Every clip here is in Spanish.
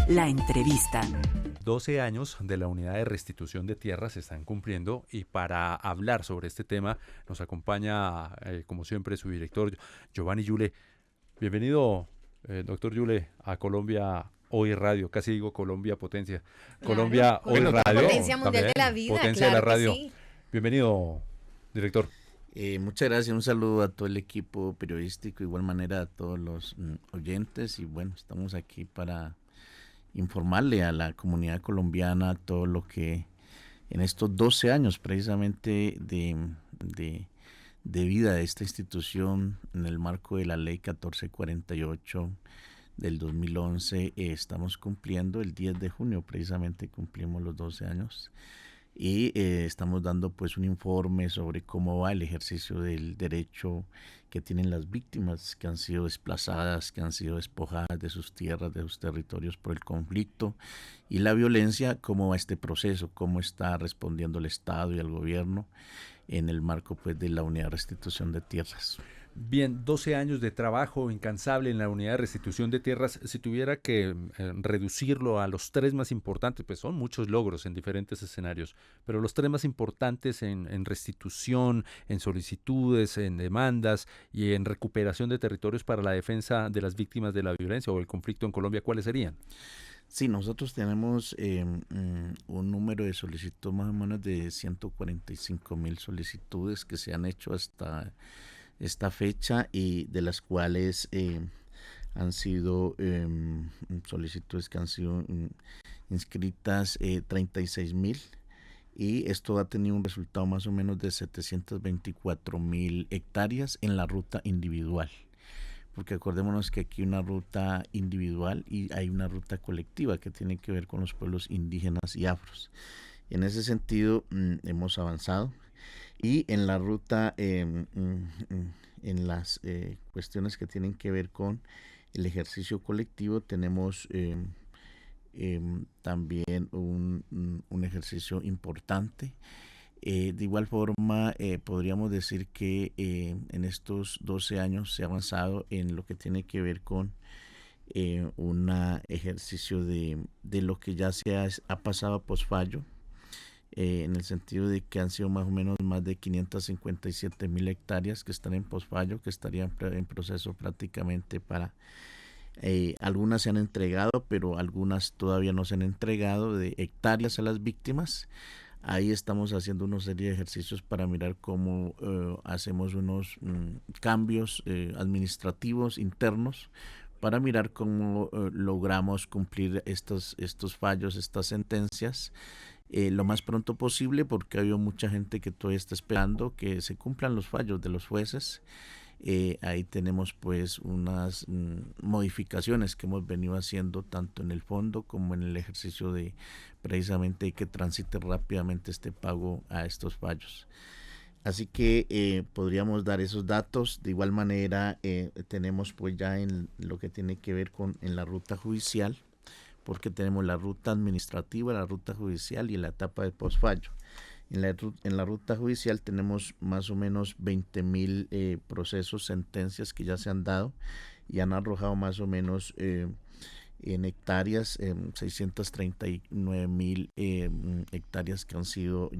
La entrevista. 12 años de la unidad de restitución de tierras se están cumpliendo y para hablar sobre este tema nos acompaña, como siempre, su director, Giovanni Yule. Bienvenido, doctor Yule, a Colombia Hoy Radio, casi digo Colombia Potencia. Claro, Colombia Hoy Radio. Potencia mundial de la vida, Potencia de la claro que radio. sí. Bienvenido, director. Muchas gracias, un saludo a todo el equipo periodístico, igual manera a todos los oyentes, y bueno, estamos aquí para informarle a la comunidad colombiana todo lo que en estos 12 años precisamente de vida de esta institución en el marco de la ley 1448 del 2011 estamos cumpliendo. El 10 de junio precisamente cumplimos los 12 años y estamos dando pues un informe sobre cómo va el ejercicio del derecho que tienen las víctimas que han sido desplazadas, que han sido despojadas de sus tierras, de sus territorios por el conflicto y la violencia, cómo va este proceso, cómo está respondiendo el Estado y el gobierno en el marco pues de la unidad de restitución de tierras. Bien, 12 años de trabajo incansable en la unidad de restitución de tierras. Si tuviera que reducirlo a los tres más importantes, pues son muchos logros en diferentes escenarios, pero los tres más importantes en restitución, en solicitudes, en demandas y en recuperación de territorios para la defensa de las víctimas de la violencia o el conflicto en Colombia, ¿cuáles serían? Sí, nosotros tenemos un número de solicitudes más o menos de 145,000 solicitudes que se han hecho hasta esta fecha y de las cuales han sido solicitudes que han sido inscritas 36,000 y esto ha tenido un resultado más o menos de 724,000 hectáreas en la ruta individual. Porque acordémonos que aquí hay una ruta individual y hay una ruta colectiva que tiene que ver con los pueblos indígenas y afros. En ese sentido hemos avanzado y en la ruta, en las cuestiones que tienen que ver con el ejercicio colectivo tenemos también un ejercicio importante. De igual forma, podríamos decir que en estos 12 años se ha avanzado en lo que tiene que ver con un ejercicio de lo que ya ha pasado a posfallo, en el sentido de que han sido más o menos más de 557,000 hectáreas que están en posfallo, que estarían en proceso prácticamente para... algunas se han entregado, pero algunas todavía no se han entregado, de hectáreas a las víctimas. Ahí estamos haciendo una serie de ejercicios para mirar cómo hacemos unos cambios administrativos internos para mirar cómo logramos cumplir estos fallos, estas sentencias lo más pronto posible, porque ha habido mucha gente que todavía está esperando que se cumplan los fallos de los jueces. Ahí tenemos pues unas modificaciones que hemos venido haciendo tanto en el fondo como en el ejercicio de precisamente que transite rápidamente este pago a estos fallos. Así que podríamos dar esos datos. De igual manera tenemos pues ya en lo que tiene que ver con en la ruta judicial, porque tenemos la ruta administrativa, la ruta judicial y la etapa de posfallo. En la ruta judicial tenemos más o menos 20,000 procesos, sentencias que ya se han dado y han arrojado más o menos en hectáreas, 639,000 hectáreas que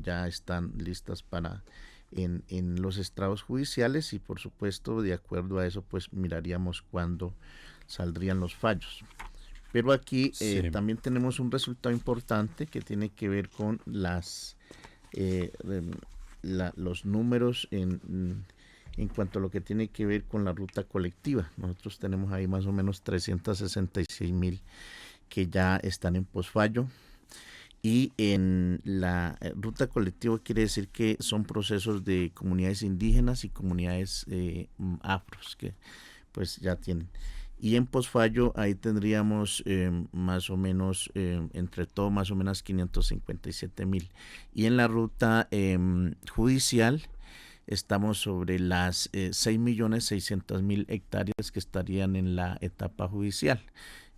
ya están listas para en los estrados judiciales, y por supuesto de acuerdo a eso pues miraríamos cuándo saldrían los fallos. Pero aquí también tenemos un resultado importante que tiene que ver con los números en cuanto a lo que tiene que ver con la ruta colectiva. Nosotros tenemos ahí más o menos 366,000 que ya están en posfallo, y en la ruta colectiva quiere decir que son procesos de comunidades indígenas y comunidades afros que pues ya tienen. Y en posfallo ahí tendríamos más o menos, entre todo, más o menos 557,000. Y en la ruta judicial estamos sobre las 6,600,000 hectáreas que estarían en la etapa judicial.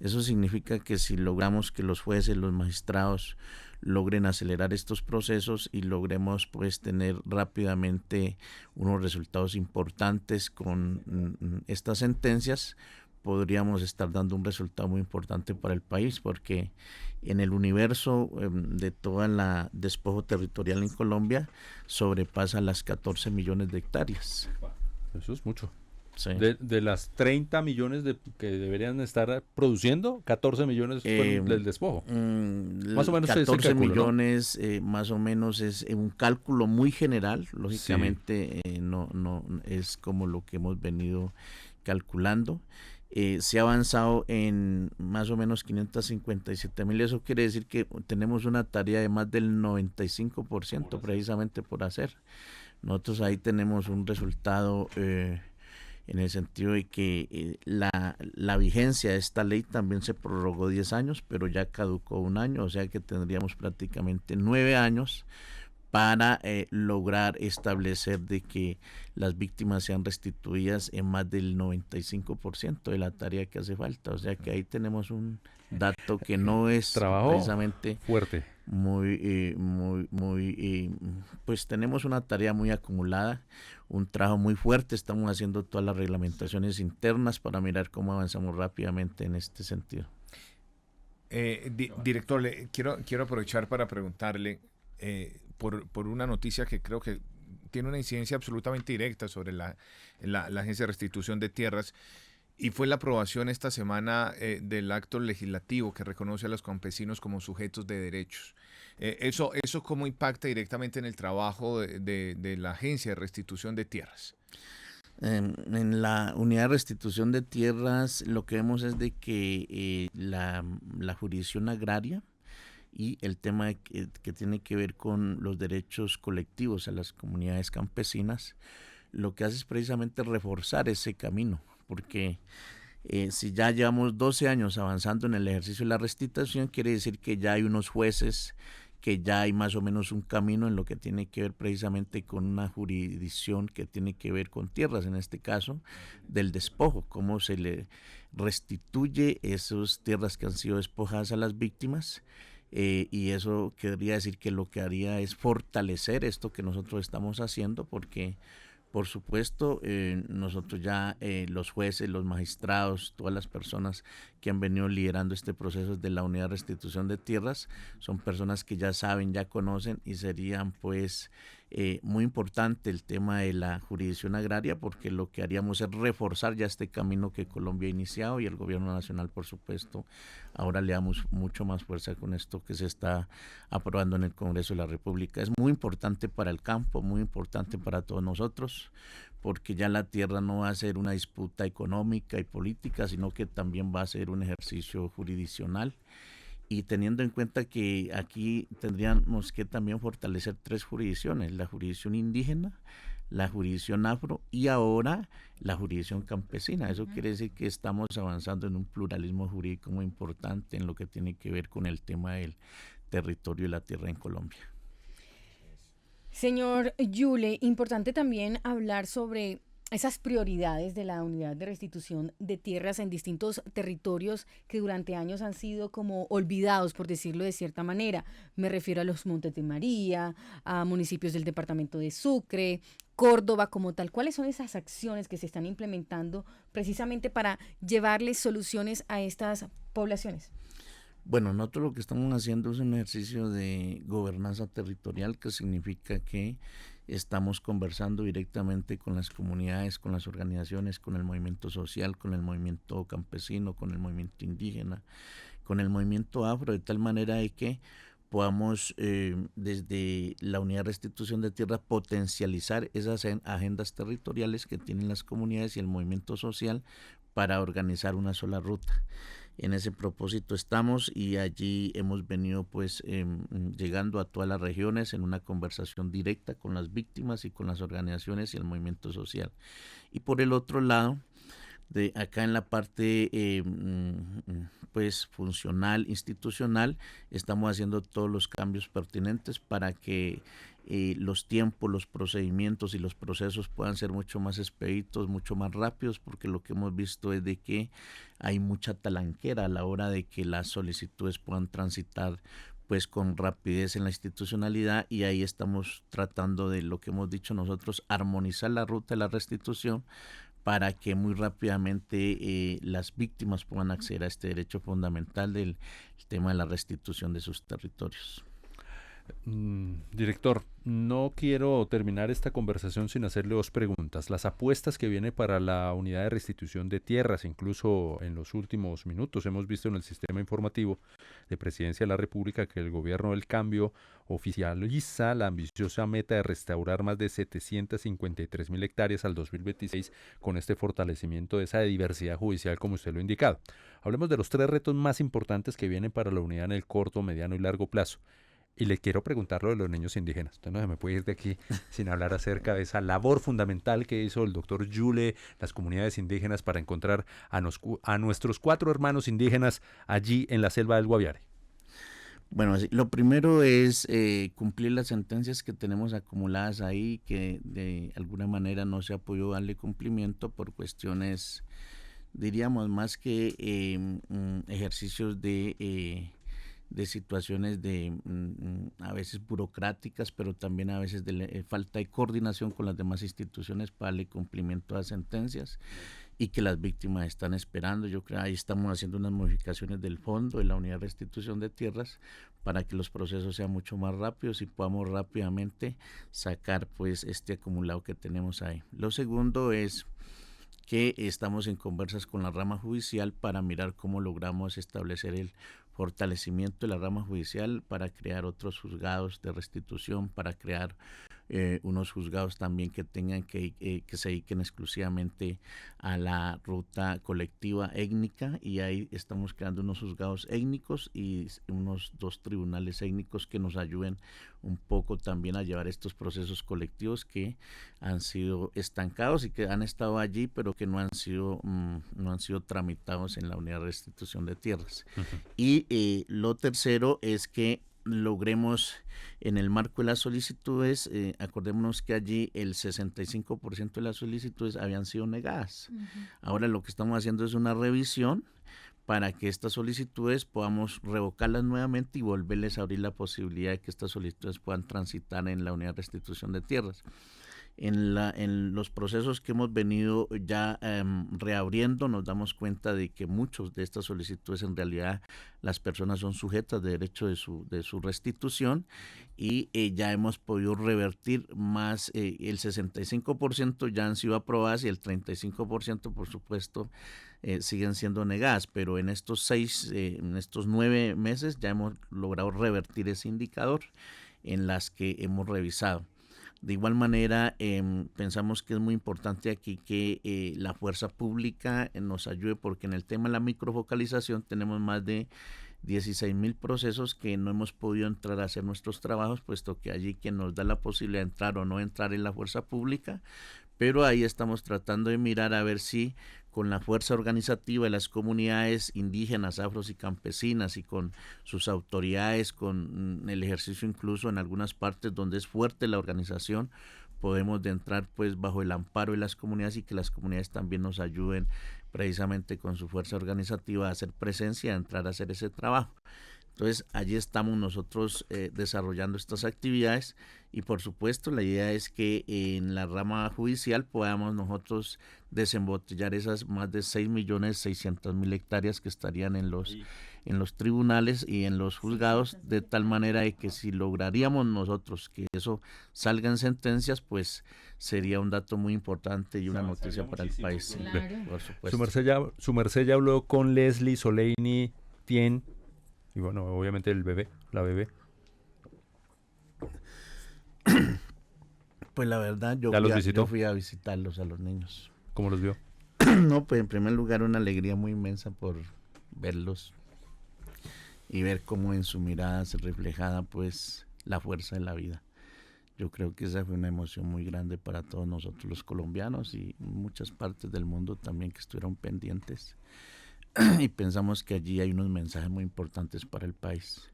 Eso significa que si logramos que los jueces, los magistrados logren acelerar estos procesos y logremos pues tener rápidamente unos resultados importantes con estas sentencias, podríamos estar dando un resultado muy importante para el país, porque en el universo de toda la despojo territorial en Colombia sobrepasa las 14 millones de hectáreas. Eso es mucho. Sí. De las 30 millones que deberían estar produciendo, 14 millones fueron del despojo. Más o menos 14 ese cálculo, millones, ¿no? Más o menos es un cálculo muy general. Lógicamente sí. No es como lo que hemos venido calculando. Se ha avanzado en más o menos 557,000. Eso quiere decir que tenemos una tarea de más del 95% precisamente por hacer. Nosotros ahí tenemos un resultado en el sentido de que la vigencia de esta ley también se prorrogó 10 años, pero ya caducó un año, o sea que tendríamos prácticamente 9 años para lograr establecer de que las víctimas sean restituidas en más del 95% de la tarea que hace falta. O sea que ahí tenemos un dato que no es trabajo precisamente fuerte. Pues tenemos una tarea muy acumulada, un trabajo muy fuerte. Estamos haciendo todas las reglamentaciones internas para mirar cómo avanzamos rápidamente en este sentido. Director, quiero aprovechar para preguntarle por una noticia que creo que tiene una incidencia absolutamente directa sobre la Agencia de Restitución de Tierras, y fue la aprobación esta semana del acto legislativo que reconoce a los campesinos como sujetos de derechos. ¿Eso cómo impacta directamente en el trabajo de la Agencia de Restitución de Tierras? En la unidad de restitución de tierras lo que vemos es de que la jurisdicción agraria y el tema que tiene que ver con los derechos colectivos a las comunidades campesinas, lo que hace es precisamente reforzar ese camino, porque si ya llevamos 12 años avanzando en el ejercicio de la restitución, quiere decir que ya hay unos jueces, que ya hay más o menos un camino en lo que tiene que ver precisamente con una jurisdicción que tiene que ver con tierras, en este caso del despojo, cómo se le restituye esas tierras que han sido despojadas a las víctimas. Y eso querría decir que lo que haría es fortalecer esto que nosotros estamos haciendo, porque por supuesto nosotros ya los jueces, los magistrados, todas las personas que han venido liderando este proceso de la unidad de restitución de tierras son personas que ya saben, ya conocen, y serían pues muy importante el tema de la jurisdicción agraria, porque lo que haríamos es reforzar ya este camino que Colombia ha iniciado, y el gobierno nacional por supuesto ahora le damos mucho más fuerza con esto que se está aprobando en el Congreso de la República. Es muy importante para el campo, muy importante para todos nosotros, porque ya la tierra no va a ser una disputa económica y política, sino que también va a ser un ejercicio jurisdiccional. Y teniendo en cuenta que aquí tendríamos que también fortalecer 3 jurisdicciones: la jurisdicción indígena, la jurisdicción afro y ahora la jurisdicción campesina. Eso quiere decir que estamos avanzando en un pluralismo jurídico muy importante en lo que tiene que ver con el tema del territorio y la tierra en Colombia. Señor Yule, importante también hablar sobre esas prioridades de la unidad de restitución de tierras en distintos territorios que durante años han sido como olvidados, por decirlo de cierta manera. Me refiero a los Montes de María, a municipios del departamento de Sucre, Córdoba como tal. ¿Cuáles son esas acciones que se están implementando precisamente para llevarles soluciones a estas poblaciones? Bueno, nosotros lo que estamos haciendo es un ejercicio de gobernanza territorial, que significa que estamos conversando directamente con las comunidades, con las organizaciones, con el movimiento social, con el movimiento campesino, con el movimiento indígena, con el movimiento afro, de tal manera de que podamos desde la unidad de restitución de tierra potencializar esas agendas territoriales que tienen las comunidades y el movimiento social para organizar una sola ruta. En ese propósito estamos, y allí hemos venido pues llegando a todas las regiones en una conversación directa con las víctimas y con las organizaciones y el movimiento social. Y por el otro lado, de acá en la parte pues funcional, institucional, estamos haciendo todos los cambios pertinentes para que los tiempos, los procedimientos y los procesos puedan ser mucho más expeditos, mucho más rápidos, porque lo que hemos visto es de que hay mucha talanquera a la hora de que las solicitudes puedan transitar pues con rapidez en la institucionalidad, y ahí estamos tratando de, lo que hemos dicho nosotros, armonizar la ruta de la restitución para que muy rápidamente las víctimas puedan acceder a este derecho fundamental del tema de la restitución de sus territorios. Director, no quiero terminar esta conversación sin hacerle dos preguntas. Las apuestas que viene para la unidad de restitución de tierras, incluso en los últimos minutos hemos visto en el sistema informativo de Presidencia de la República que el gobierno del cambio oficializa la ambiciosa meta de restaurar más de 753.000 hectáreas al 2026 con este fortalecimiento de esa diversidad judicial como usted lo ha indicado. Hablemos de los 3 retos más importantes que vienen para la unidad en el corto, mediano y largo plazo. Y le quiero preguntar lo de los niños indígenas. Usted no se me puede ir de aquí sin hablar acerca de esa labor fundamental que hizo el doctor Yule, las comunidades indígenas para encontrar a nuestros 4 hermanos indígenas allí en la selva del Guaviare. Bueno, lo primero es cumplir las sentencias que tenemos acumuladas ahí, que de alguna manera no se ha podido darle cumplimiento por cuestiones, diríamos, más que ejercicios de situaciones a veces burocráticas, pero también a veces de falta de coordinación con las demás instituciones para darle cumplimiento a las sentencias y que las víctimas están esperando. Yo creo que ahí estamos haciendo unas modificaciones del fondo de la unidad de restitución de tierras para que los procesos sean mucho más rápidos y podamos rápidamente sacar pues este acumulado que tenemos ahí. Lo segundo es que estamos en conversas con la rama judicial para mirar cómo logramos establecer el fortalecimiento de la rama judicial para crear otros juzgados de restitución, para crear unos juzgados también que tengan que se dediquen exclusivamente a la ruta colectiva étnica, y ahí estamos creando unos juzgados étnicos y unos 2 tribunales étnicos que nos ayuden un poco también a llevar estos procesos colectivos que han sido estancados y que han estado allí pero que no han sido tramitados en la unidad de restitución de tierras. Uh-huh. Y lo tercero es que logremos en el marco de las solicitudes, acordémonos que allí el 65% de las solicitudes habían sido negadas. Uh-huh. Ahora lo que estamos haciendo es una revisión para que estas solicitudes podamos revocarlas nuevamente y volverles a abrir la posibilidad de que estas solicitudes puedan transitar en la unidad de restitución de tierras. En los procesos que hemos venido ya reabriendo, nos damos cuenta de que muchos de estas solicitudes en realidad las personas son sujetas de derecho de su restitución, y ya hemos podido revertir más, el 65% ya han sido aprobadas y el 35% por supuesto siguen siendo negadas, pero en estos 9 meses ya hemos logrado revertir ese indicador en las que hemos revisado. De igual manera, pensamos que es muy importante aquí que la fuerza pública nos ayude, porque en el tema de la microfocalización tenemos más de 16.000 procesos que no hemos podido entrar a hacer nuestros trabajos, puesto que allí quien nos da la posibilidad de entrar o no entrar en la fuerza pública, pero ahí estamos tratando de mirar a ver si con la fuerza organizativa de las comunidades indígenas, afros y campesinas, y con sus autoridades, con el ejercicio incluso en algunas partes donde es fuerte la organización, podemos de entrar pues bajo el amparo de las comunidades y que las comunidades también nos ayuden precisamente con su fuerza organizativa a hacer presencia, a entrar a hacer ese trabajo. Entonces allí estamos nosotros desarrollando estas actividades, y por supuesto la idea es que en la rama judicial podamos nosotros desembotellar esas más de 6.600.000 hectáreas que estarían en los tribunales y en los juzgados, de tal manera de que si lograríamos nosotros que eso salga en sentencias, pues sería un dato muy importante y una noticia para el país. Claro. Por supuesto. Su merced ya habló con Leslie Soleini Tien, y bueno, obviamente la bebé. Pues la verdad, yo fui a visitarlos a los niños. ¿Cómo los vio? No, pues en primer lugar una alegría muy inmensa por verlos y ver cómo en su mirada se reflejaba pues la fuerza de la vida. Yo creo que esa fue una emoción muy grande para todos nosotros los colombianos y muchas partes del mundo también que estuvieron pendientes. Y pensamos que allí hay unos mensajes muy importantes para el país.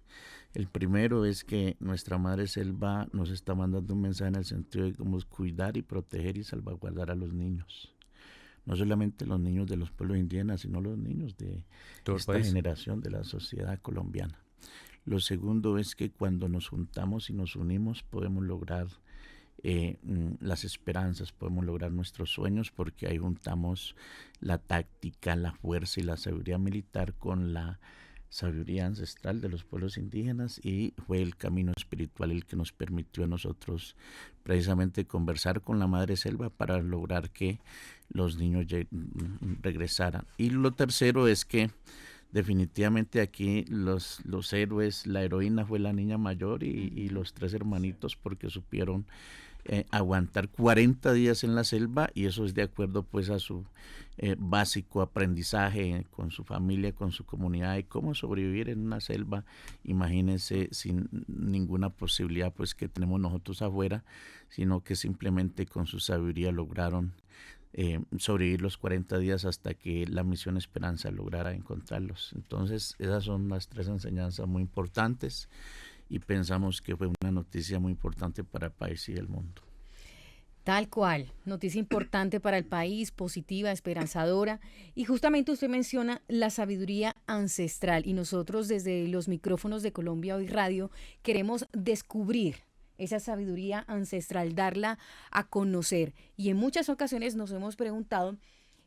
El primero es que nuestra madre selva nos está mandando un mensaje en el sentido de cómo cuidar y proteger y salvaguardar a los niños. No solamente los niños de los pueblos indígenas, sino los niños de esta generación de la sociedad colombiana. Lo segundo es que cuando nos juntamos y nos unimos podemos lograr las esperanzas, podemos lograr nuestros sueños, porque ahí juntamos la táctica, la fuerza y la sabiduría militar con la sabiduría ancestral de los pueblos indígenas, y fue el camino espiritual el que nos permitió a nosotros precisamente conversar con la Madre Selva para lograr que los niños regresaran. Y lo tercero es que definitivamente aquí los héroes, la heroína fue la niña mayor y los 3 hermanitos, porque supieron aguantar 40 días en la selva, y eso es de acuerdo pues a su básico aprendizaje con su familia, con su comunidad, y cómo sobrevivir en una selva, imagínense, sin ninguna posibilidad pues que tenemos nosotros afuera, sino que simplemente con su sabiduría lograron sobrevivir los 40 días hasta que la misión Esperanza lograra encontrarlos. Entonces esas son las 3 enseñanzas muy importantes, y pensamos que fue una noticia muy importante para el país y el mundo. Tal cual, noticia importante para el país, positiva, esperanzadora, y justamente usted menciona la sabiduría ancestral, y nosotros desde los micrófonos de Colombia Hoy Radio queremos descubrir esa sabiduría ancestral, darla a conocer, y en muchas ocasiones nos hemos preguntado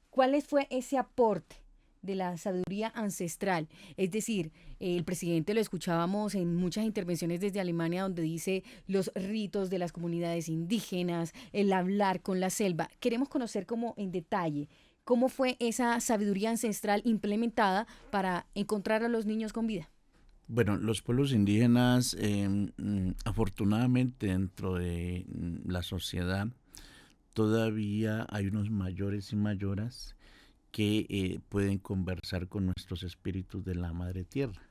cuál fue ese aporte de la sabiduría ancestral. Es decir, el presidente lo escuchábamos en muchas intervenciones desde Alemania, donde dice los ritos de las comunidades indígenas, el hablar con la selva. Queremos conocer como en detalle cómo fue esa sabiduría ancestral implementada para encontrar a los niños con vida. Bueno, los pueblos indígenas, afortunadamente dentro de la sociedad, todavía hay unos mayores y mayoras que pueden conversar con nuestros espíritus de la Madre Tierra.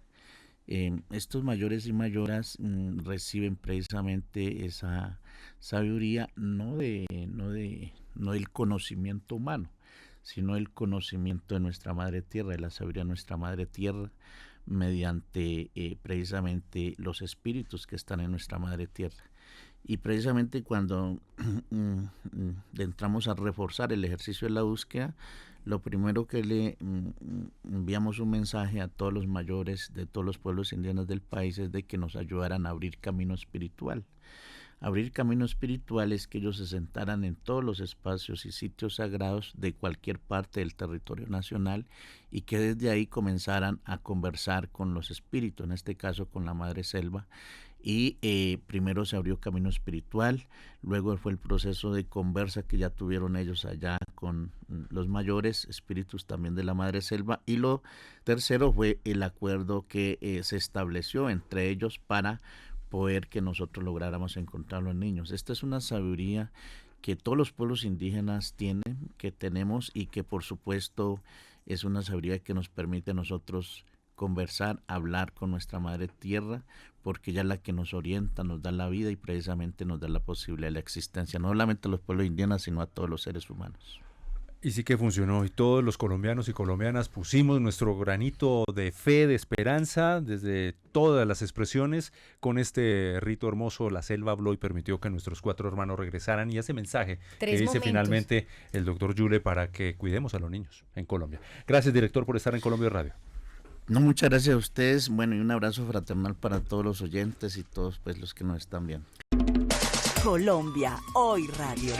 Estos mayores y mayoras reciben precisamente esa sabiduría, no del conocimiento humano, sino el conocimiento de nuestra Madre Tierra, de la sabiduría de nuestra Madre Tierra, mediante precisamente los espíritus que están en nuestra Madre Tierra. Y precisamente cuando entramos a reforzar el ejercicio de la búsqueda, lo primero que le enviamos un mensaje a todos los mayores de todos los pueblos indígenas del país es de que nos ayudaran a abrir camino espiritual. Abrir camino espiritual es que ellos se sentaran en todos los espacios y sitios sagrados de cualquier parte del territorio nacional, y que desde ahí comenzaran a conversar con los espíritus, en este caso con la Madre Selva. Y primero se abrió camino espiritual, luego fue el proceso de conversa que ya tuvieron ellos allá con los mayores espíritus también de la Madre Selva, y lo tercero fue el acuerdo que se estableció entre ellos para poder que nosotros lográramos encontrar a los niños. Esta es una sabiduría que todos los pueblos indígenas tienen, que tenemos, y que por supuesto es una sabiduría que nos permite a nosotros conversar, hablar con nuestra Madre Tierra, porque ella es la que nos orienta, nos da la vida y precisamente nos da la posibilidad de la existencia, no solamente a los pueblos indígenas, sino a todos los seres humanos. Y sí que funcionó, y todos los colombianos y colombianas pusimos nuestro granito de fe, de esperanza, desde todas las expresiones. Con este rito hermoso, la selva habló y permitió que nuestros 4 hermanos regresaran, y ese mensaje que dice finalmente el doctor Yule para que cuidemos a los niños en Colombia. Gracias, director, por estar en Colombia Radio. No, muchas gracias a ustedes. Bueno, y un abrazo fraternal para todos los oyentes y todos pues los que nos están viendo. Colombia Hoy Radio.